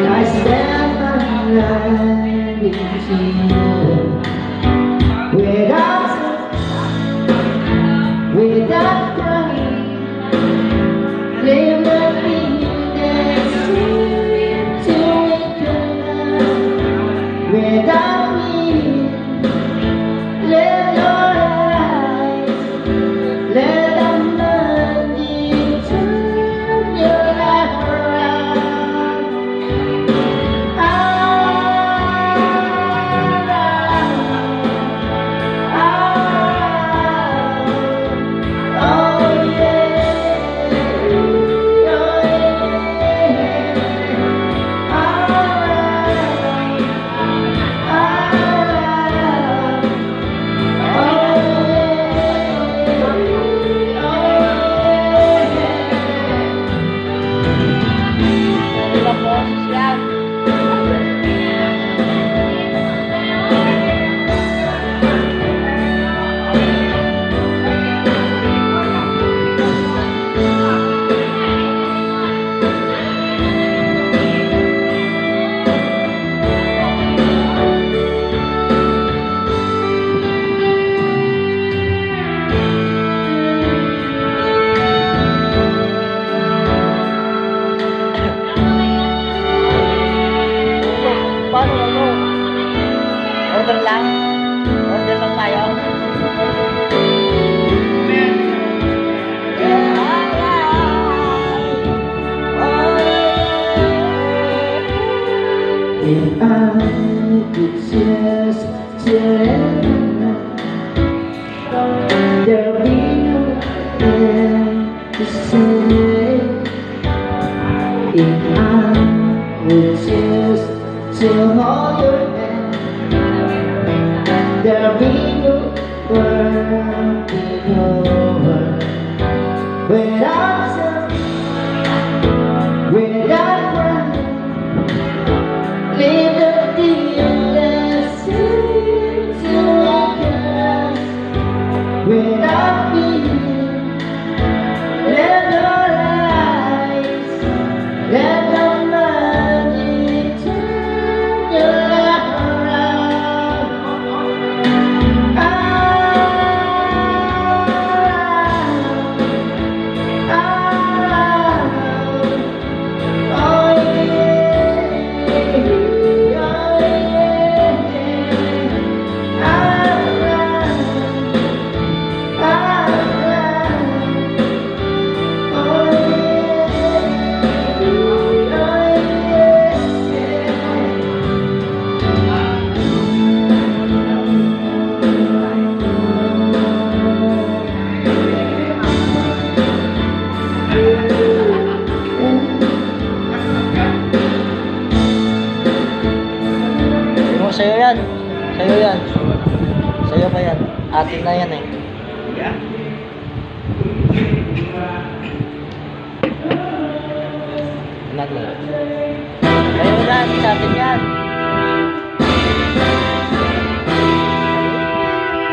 I stand my life in you without crying, live the beat that seems to wake up without me. Let your eyes, let the money turn your life around. Order lang tayo. If I could just tell, there'll be no end to say. If I would just hold your hand, there'll be no world over without sun, without crying, live the feeling seems to wake us without feeling. Let your eyes, let the money turn your life around. Sa'yo yan. Sa'yo yan. Sa'yo pa yan. Atin na yan eh. Anak mo. Sa'yo yan. Sa atin yan.